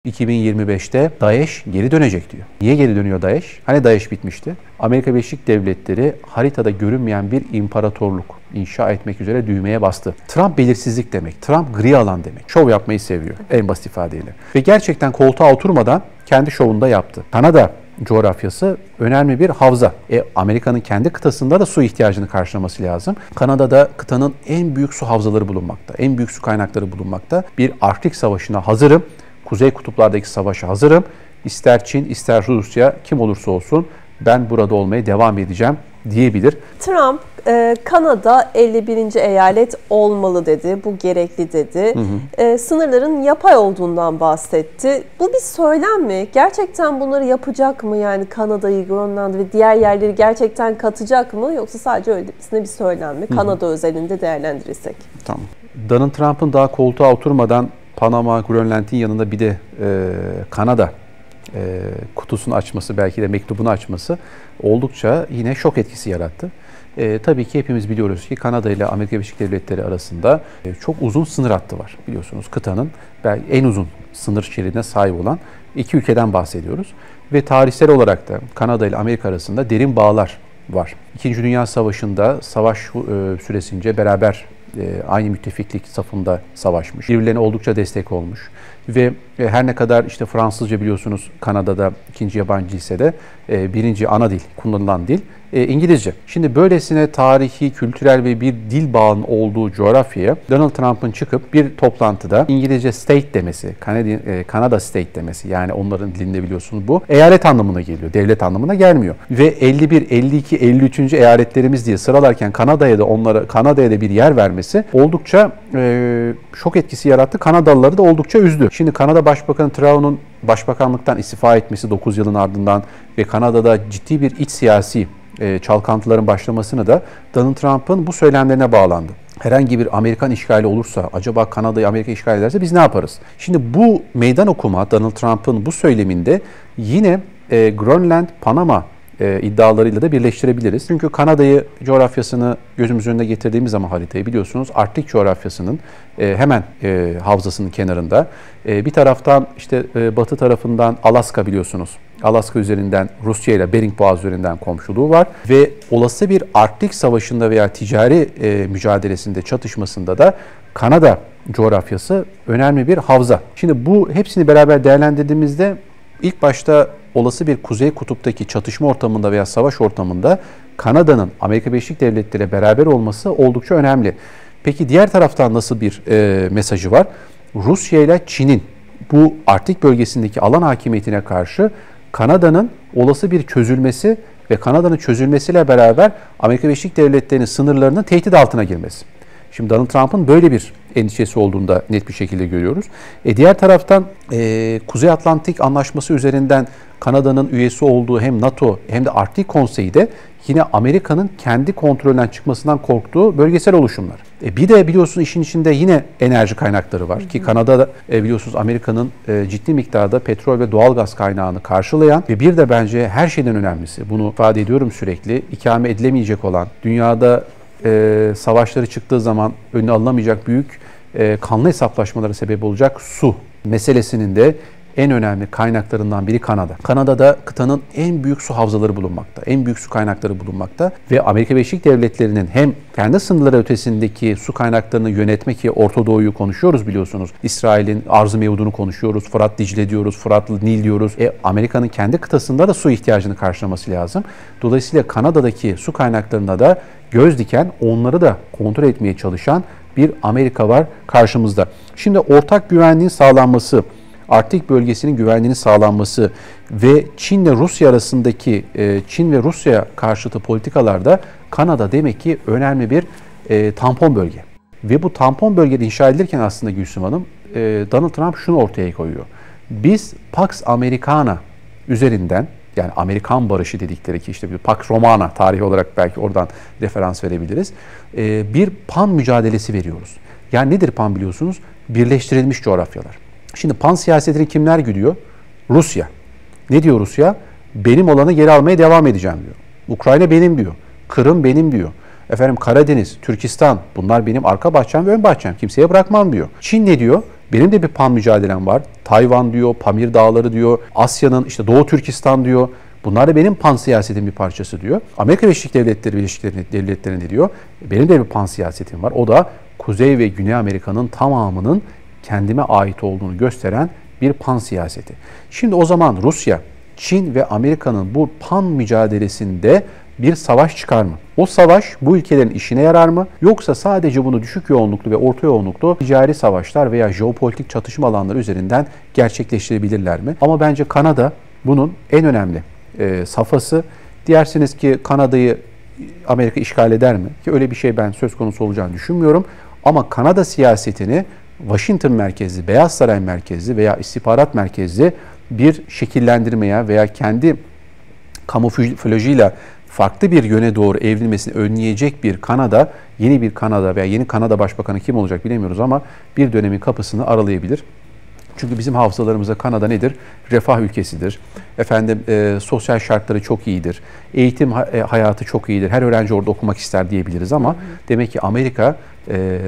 2025'te DAEŞ geri dönecek diyor. Niye geri dönüyor DAEŞ? Hani DAEŞ bitmişti? Amerika Birleşik Devletleri haritada görünmeyen bir imparatorluk inşa etmek üzere düğmeye bastı. Trump belirsizlik demek. Trump gri alan demek. Şov yapmayı seviyor en basit ifadeyle. Ve gerçekten koltuğa oturmadan kendi şovunu da yaptı. Kanada coğrafyası önemli bir havza. Amerika'nın kendi kıtasında da su ihtiyacını karşılaması lazım. Kanada'da kıtanın en büyük su havzaları bulunmakta. En büyük su kaynakları bulunmakta. Bir Arktik Savaşı'na hazırım. Kuzey kutuplardaki savaşa hazırım. İster Çin, ister Rusya, kim olursa olsun ben burada olmaya devam edeceğim diyebilir. Trump, Kanada 51. eyalet olmalı dedi, bu gerekli dedi. Sınırların yapay olduğundan bahsetti. Bu bir söylem mi? Gerçekten bunları yapacak mı? Yani Kanada'yı, Grönland ve diğer yerleri gerçekten katacak mı? Yoksa sadece öylesine bir söylem mi? Kanada özelinde değerlendirirsek. Tamam. Donald Trump'ın daha koltuğa oturmadan Panama, Grönland'in yanında bir de Kanada kutusunu açması, belki de mektubunu açması oldukça yine şok etkisi yarattı. Tabii ki hepimiz biliyoruz ki Kanada ile Amerika Birleşik Devletleri arasında çok uzun sınır hattı var. Biliyorsunuz kıtanın en uzun sınır şeridine sahip olan iki ülkeden bahsediyoruz. Ve tarihsel olarak da Kanada ile Amerika arasında derin bağlar var. İkinci Dünya Savaşı'nda savaş süresince beraber aynı müttefiklik safında savaşmış. Birbirlerine oldukça destek olmuş. Ve her ne kadar işte Fransızca biliyorsunuz Kanada'da ikinci yabancı ise de birinci ana dil, kullanılan dil İngilizce. Şimdi böylesine tarihi, kültürel ve bir dil bağının olduğu coğrafyaya Donald Trump'ın çıkıp bir toplantıda İngilizce state demesi, Kanada state demesi, yani onların dilinde biliyorsunuz bu eyalet anlamına geliyor, devlet anlamına gelmiyor. Ve 51, 52, 53. eyaletlerimiz diye sıralarken Kanada'ya da bir yer vermesi oldukça şok etkisi yarattı. Kanadalıları da oldukça üzdü. Şimdi Kanada Başbakanı Trudeau'nun başbakanlıktan istifa etmesi 9 yılın ardından ve Kanada'da ciddi bir iç siyasi çalkantıların başlamasını da Donald Trump'ın bu söylemlerine bağlandı. Herhangi bir Amerikan işgali olursa, acaba Kanada'yı Amerika işgal ederse biz ne yaparız? Şimdi bu meydan okuma Donald Trump'ın bu söyleminde yine Grönland, Panama iddialarıyla da birleştirebiliriz. Çünkü Kanada'yı, coğrafyasını gözümüzün önüne getirdiğimiz zaman haritayı biliyorsunuz Arktik coğrafyasının hemen havzasının kenarında. Bir taraftan işte batı tarafından Alaska biliyorsunuz. Alaska üzerinden Rusya ile Bering Boğazı üzerinden komşuluğu var ve olası bir Arktik Savaşı'nda veya ticari mücadelesinde, çatışmasında da Kanada coğrafyası önemli bir havza. Şimdi bu hepsini beraber değerlendirdiğimizde ilk başta olası bir Kuzey Kutup'taki çatışma ortamında veya savaş ortamında Kanada'nın Amerika Birleşik Devletleri ile beraber olması oldukça önemli. Peki diğer taraftan nasıl bir mesajı var? Rusya ile Çin'in bu Arktik bölgesindeki alan hakimiyetine karşı Kanada'nın olası bir çözülmesi ve Kanada'nın çözülmesiyle beraber Amerika Birleşik Devletleri'nin sınırlarının tehdit altına girmesi. Şimdi Donald Trump'ın böyle bir endişesi olduğunu da net bir şekilde görüyoruz. Diğer taraftan Kuzey Atlantik Anlaşması üzerinden Kanada'nın üyesi olduğu hem NATO hem de Arktik Konseyi de yine Amerika'nın kendi kontrolünden çıkmasından korktuğu bölgesel oluşumlar. Bir de biliyorsunuz işin içinde yine enerji kaynakları var ki Kanada biliyorsunuz Amerika'nın ciddi miktarda petrol ve doğalgaz kaynağını karşılayan ve bir de bence her şeyden önemlisi, bunu ifade ediyorum sürekli, ikame edilemeyecek olan, dünyada savaşları çıktığı zaman önüne alınamayacak büyük kanlı hesaplaşmalara sebep olacak su meselesinin de en önemli kaynaklarından biri Kanada. Kanada'da kıtanın en büyük su havzaları bulunmakta, en büyük su kaynakları bulunmakta ve Amerika Birleşik Devletleri'nin hem kendi sınırları ötesindeki su kaynaklarını yönetmek, ki Orta Doğu'yu konuşuyoruz biliyorsunuz. İsrail'in Arz-ı Mevdun'u konuşuyoruz, Fırat Dicle diyoruz, Fırat Nil diyoruz. Amerika'nın kendi kıtasında da su ihtiyacını karşılaması lazım. Dolayısıyla Kanada'daki su kaynaklarına da göz diken, onları da kontrol etmeye çalışan bir Amerika var karşımızda. Şimdi ortak güvenliğin sağlanması, Arktik bölgesinin güvenliğinin sağlanması ve Çin ile Rusya arasındaki Çin ve Rusya karşıtı politikalarda Kanada demek ki önemli bir tampon bölge. Ve bu tampon bölgede inşa edilirken aslında Gülsüm Hanım, Donald Trump şunu ortaya koyuyor. Biz Pax Americana üzerinden, yani Amerikan barışı dedikleri, ki işte bir Pax Romana tarihi olarak belki oradan referans verebiliriz, bir pan mücadelesi veriyoruz. Yani nedir pan biliyorsunuz? Birleştirilmiş coğrafyalar. Şimdi pan siyasetini kimler güdüyor? Rusya. Ne diyor Rusya? Benim olanı geri almaya devam edeceğim diyor. Ukrayna benim diyor. Kırım benim diyor. Karadeniz, Türkistan, bunlar benim arka bahçem ve ön bahçem. Kimseye bırakmam diyor. Çin ne diyor? Benim de bir pan mücadelem var. Tayvan diyor, Pamir Dağları diyor, Asya'nın işte Doğu Türkistan diyor. Bunlar da benim pan siyasetin bir parçası diyor. Amerika Birleşik Devletleri ne diyor? Benim de bir pan siyasetim var. O da Kuzey ve Güney Amerika'nın tamamının kendime ait olduğunu gösteren bir pan siyaseti. Şimdi o zaman Rusya, Çin ve Amerika'nın bu pan mücadelesinde bir savaş çıkar mı? O savaş bu ülkelerin işine yarar mı? Yoksa sadece bunu düşük yoğunluklu ve orta yoğunluklu ticari savaşlar veya jeopolitik çatışma alanları üzerinden gerçekleştirebilirler mi? Ama bence Kanada bunun en önemli safhası. Diyersiniz ki Kanada'yı Amerika işgal eder mi? Ki öyle bir şey ben söz konusu olacağını düşünmüyorum. Ama Kanada siyasetini Washington merkezli, Beyaz Saray merkezli veya istihbarat merkezli bir şekillendirmeye veya kendi kamuflajıyla farklı bir yöne doğru evrilmesini önleyecek bir Kanada, yeni bir Kanada veya yeni Kanada Başbakanı kim olacak bilemiyoruz ama bir dönemin kapısını aralayabilir. Çünkü bizim hafızalarımızda Kanada nedir? Refah ülkesidir. Sosyal şartları çok iyidir. Eğitim hayatı çok iyidir. Her öğrenci orada okumak ister diyebiliriz ama demek ki Amerika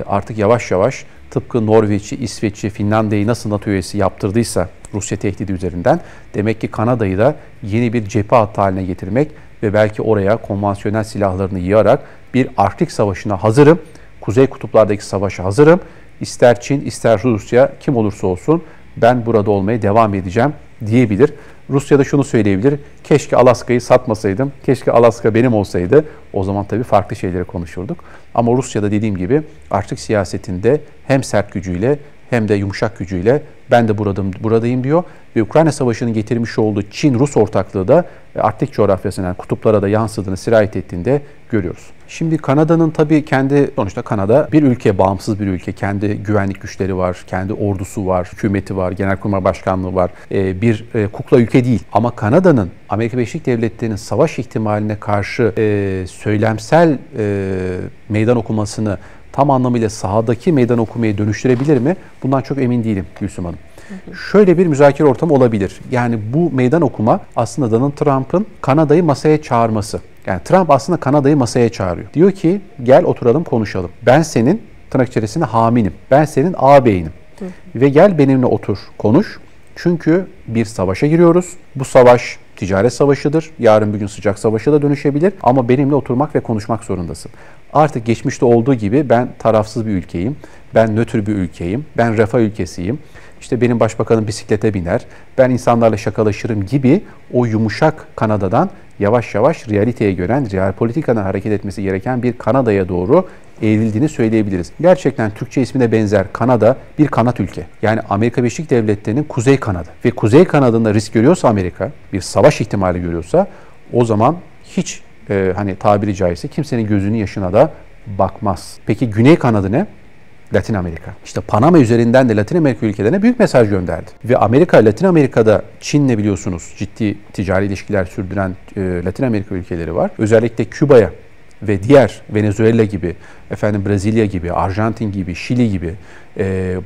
artık yavaş yavaş tıpkı Norveç'i, İsveç'i, Finlandiya'yı nasıl NATO üyesi yaptırdıysa Rusya tehdidi üzerinden demek ki Kanada'yı da yeni bir cephe hattı haline getirmek ve belki oraya konvansiyonel silahlarını yığarak bir Arktik Savaşı'na hazırım. Kuzey kutuplardaki savaşa hazırım. İster Çin, ister Rusya kim olursa olsun ben burada olmaya devam edeceğim diyebilir. Rusya da şunu söyleyebilir. Keşke Alaska'yı satmasaydım. Keşke Alaska benim olsaydı. O zaman tabii farklı şeyleri konuşurduk. Ama Rusya'da dediğim gibi Arktik siyasetinde hem sert gücüyle hem de yumuşak gücüyle ben de buradayım diyor. Ve Ukrayna Savaşı'nın getirmiş olduğu Çin-Rus ortaklığı da Arktik coğrafyasına, yani kutuplara da yansıdığını, sirayet ettiğinde görüyoruz. Şimdi Kanada'nın tabii sonuçta Kanada bir ülke, bağımsız bir ülke. Kendi güvenlik güçleri var, kendi ordusu var, hükümeti var, genelkurmay başkanlığı var. Bir kukla ülke değil. Ama Kanada'nın Amerika Birleşik Devletleri'nin savaş ihtimaline karşı söylemsel meydan okumasını tam anlamıyla sahadaki meydan okumaya dönüştürebilir mi? Bundan çok emin değilim Gülsüm Hanım. Şöyle bir müzakere ortamı olabilir. Yani bu meydan okuma aslında Donald Trump'ın Kanada'yı masaya çağırması. Yani Trump aslında Kanada'yı masaya çağırıyor. Diyor ki gel oturalım konuşalım. Ben senin tırnak içerisinde haminim. Ben senin ağabeyinim. Ve gel benimle otur konuş. Çünkü bir savaşa giriyoruz. Bu savaş ticaret savaşıdır. Yarın bir gün sıcak savaşa da dönüşebilir. Ama benimle oturmak ve konuşmak zorundasın. Artık geçmişte olduğu gibi ben tarafsız bir ülkeyim. Ben nötr bir ülkeyim. Ben refah ülkesiyim. İşte benim başbakanım bisiklete biner. Ben insanlarla şakalaşırım gibi o yumuşak Kanada'dan yavaş yavaş realiteye gören, real politikadan hareket etmesi gereken bir Kanada'ya doğru eğrildiğini söyleyebiliriz. Gerçekten Türkçe ismine benzer Kanada bir kanat ülke. Yani Amerika Birleşik Devletleri'nin Kuzey Kanadı. Ve Kuzey Kanadı'nda risk görüyorsa Amerika, bir savaş ihtimali görüyorsa o zaman hiç tabiri caizse kimsenin gözünün yaşına da bakmaz. Peki Güney Kanadı ne? Latin Amerika. İşte Panama üzerinden de Latin Amerika ülkelerine büyük mesaj gönderdi. Ve Amerika, Latin Amerika'da Çin'le biliyorsunuz ciddi ticari ilişkiler sürdüren Latin Amerika ülkeleri var. Özellikle Küba'ya ve diğer Venezuela gibi, Brezilya gibi, Arjantin gibi, Şili gibi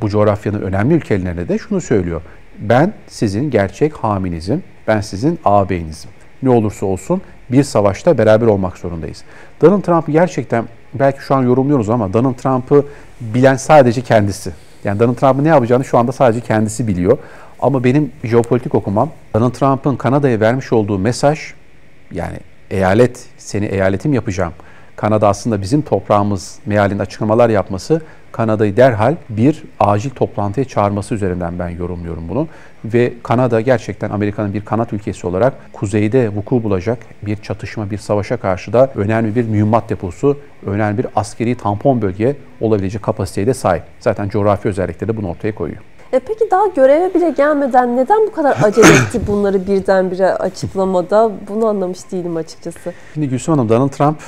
bu coğrafyanın önemli ülkelerine de şunu söylüyor. Ben sizin gerçek haminizim, ben sizin ağabeyinizim. Ne olursa olsun bir savaşta beraber olmak zorundayız. Donald Trump'ı gerçekten belki şu an yorumluyoruz ama Donald Trump'ı bilen sadece kendisi. Yani Donald Trump'ın ne yapacağını şu anda sadece kendisi biliyor. Ama benim jeopolitik okumam Donald Trump'ın Kanada'ya vermiş olduğu mesaj, yani seni eyaletim yapacağım. Kanada aslında bizim toprağımız mealinde açıklamalar yapması, Kanada'yı derhal bir acil toplantıya çağırması üzerinden ben yorumluyorum bunu. Ve Kanada gerçekten Amerika'nın bir kanat ülkesi olarak kuzeyde vuku bulacak bir çatışma, bir savaşa karşı da önemli bir mühimmat deposu, önemli bir askeri tampon bölge olabilecek kapasiteye de sahip. Zaten coğrafi özellikleri de bunu ortaya koyuyor. Peki daha göreve bile gelmeden neden bu kadar acele etti bunları birdenbire açıklamada? Bunu anlamış değilim açıkçası. Şimdi Gülsüm Hanım, Donald Trump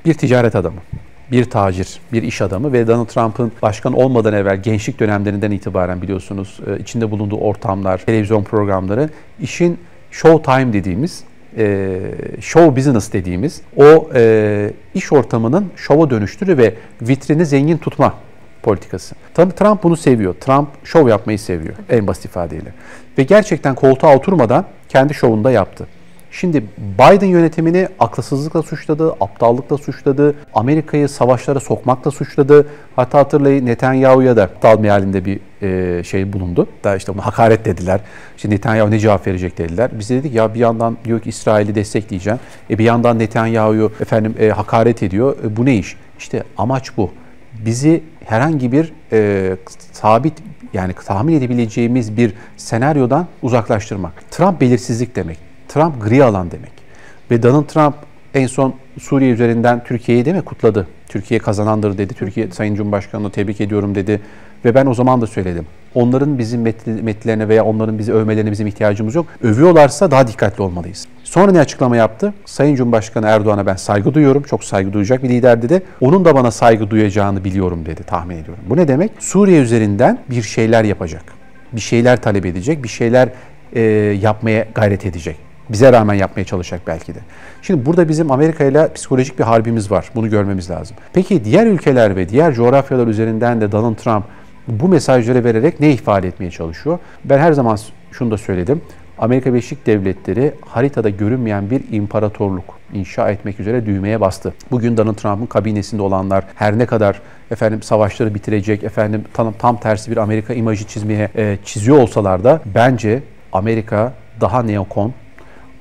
bir ticaret adamı, bir tacir, bir iş adamı ve Donald Trump'ın başkan olmadan evvel gençlik dönemlerinden itibaren biliyorsunuz içinde bulunduğu ortamlar, televizyon programları, işin show time dediğimiz, show business dediğimiz o iş ortamının şova dönüştürü ve vitrini zengin tutma politikası. Tabii Trump bunu seviyor. Trump şov yapmayı seviyor en basit ifadeyle. Ve gerçekten koltuğa oturmadan kendi şovunu da yaptı. Şimdi Biden yönetimini akılsızlıkla suçladı, aptallıkla suçladı, Amerika'yı savaşlara sokmakla suçladı. Hatta hatırlayın Netanyahu'ya da aptal mealinde bir şey bulundu. Daha işte ona hakaret dediler. İşte Netanyahu ne cevap verecek dediler. Biz de dedik ya bir yandan diyor ki İsrail'i destekleyeceğim. Bir yandan Netanyahu'yu hakaret ediyor. Bu ne iş? İşte amaç bu. Bizi herhangi bir sabit yani tahmin edebileceğimiz bir senaryodan uzaklaştırmak. Trump belirsizlik demek. Trump gri alan demek. Ve Donald Trump en son Suriye üzerinden Türkiye'yi değil mi kutladı? Türkiye kazanandır dedi. Türkiye Sayın Cumhurbaşkanı'nı tebrik ediyorum dedi. Ve ben o zaman da söyledim. Onların bizim metlerine veya onların bizi övmelerine bizim ihtiyacımız yok. Övüyorlarsa daha dikkatli olmalıyız. Sonra ne açıklama yaptı? Sayın Cumhurbaşkanı Erdoğan'a ben saygı duyuyorum. Çok saygı duyacak bir lider dedi. Onun da bana saygı duyacağını biliyorum dedi. Tahmin ediyorum. Bu ne demek? Suriye üzerinden bir şeyler yapacak. Bir şeyler talep edecek. Bir şeyler yapmaya gayret edecek. Bize rağmen yapmaya çalışacak belki de. Şimdi burada bizim Amerika ile psikolojik bir harbimiz var. Bunu görmemiz lazım. Peki diğer ülkeler ve diğer coğrafyalar üzerinden de Donald Trump bu mesajları vererek ne ifade etmeye çalışıyor? Ben her zaman şunu da söyledim. Amerika Birleşik Devletleri haritada görünmeyen bir imparatorluk inşa etmek üzere düğmeye bastı. Bugün Donald Trump'ın kabinesinde olanlar her ne kadar savaşları bitirecek, tam tersi bir Amerika imajı çiziyor olsalar da bence Amerika daha neokon,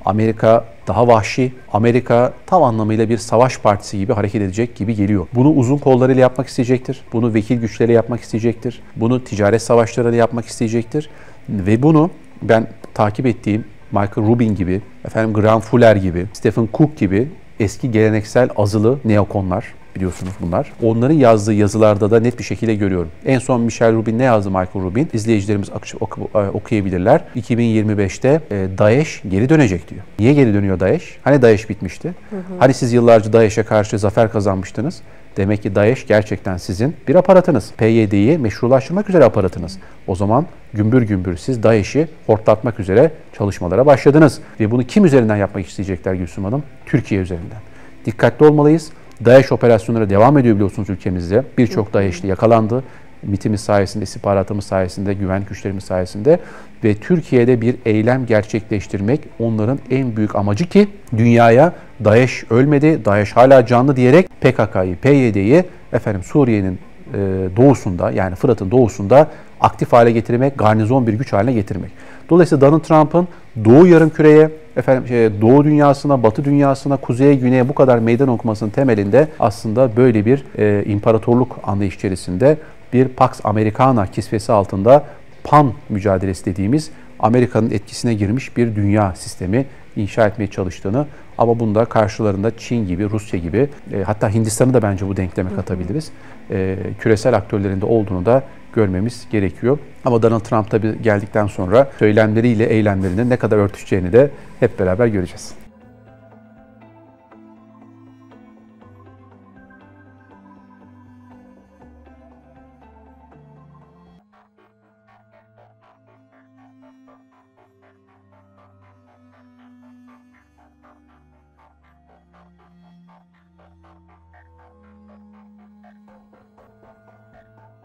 Amerika daha vahşi, Amerika tam anlamıyla bir savaş partisi gibi hareket edecek gibi geliyor. Bunu uzun kollarıyla yapmak isteyecektir. Bunu vekil güçleriyle yapmak isteyecektir. Bunu ticaret savaşlarıyla yapmak isteyecektir. Ve bunu ben takip ettiğim Michael Rubin gibi, Graham Fuller gibi, Stephen Cook gibi eski geleneksel azılı neokonlar, biliyorsunuz bunlar. Onların yazdığı yazılarda da net bir şekilde görüyorum. En son Michael Rubin ne yazdı Michael Rubin? İzleyicilerimiz okuyabilirler. 2025'te DAEŞ geri dönecek diyor. Niye geri dönüyor DAEŞ? Hani DAEŞ bitmişti? Hani siz yıllarca DAEŞ'e karşı zafer kazanmıştınız? Demek ki DAEŞ gerçekten sizin bir aparatınız. PYD'yi meşrulaştırmak üzere aparatınız. O zaman gümbür gümbür siz DAEŞ'i hortlatmak üzere çalışmalara başladınız. Ve bunu kim üzerinden yapmak isteyecekler Gülsüm Hanım? Türkiye üzerinden. Dikkatli olmalıyız. DAEŞ operasyonları devam ediyor biliyorsunuz ülkemizde. Birçok DAEŞ'li yakalandı. MİT'imiz sayesinde, istihbaratımız sayesinde, güvenlik güçlerimiz sayesinde ve Türkiye'de bir eylem gerçekleştirmek onların en büyük amacı ki dünyaya DAEŞ ölmedi, DAEŞ hala canlı diyerek PKK'yı, PYD'yi Suriye'nin doğusunda yani Fırat'ın doğusunda aktif hale getirmek, garnizon bir güç haline getirmek. Dolayısıyla Donald Trump'ın Doğu Yarımküre'ye, Doğu dünyasına, Batı dünyasına, kuzeye, güneye bu kadar meydan okumasının temelinde aslında böyle bir imparatorluk anlayış içerisinde bir Pax Americana kisvesi altında pan mücadelesi dediğimiz Amerika'nın etkisine girmiş bir dünya sistemi inşa etmeye çalıştığını ama bunda karşılarında Çin gibi, Rusya gibi hatta Hindistan'ı da bence bu denkleme katabiliriz. Küresel aktörlerinde olduğunu da görmemiz gerekiyor. Ama Donald Trump tabii geldikten sonra söylemleriyle eylemlerinin ne kadar örtüşeceğini de hep beraber göreceğiz.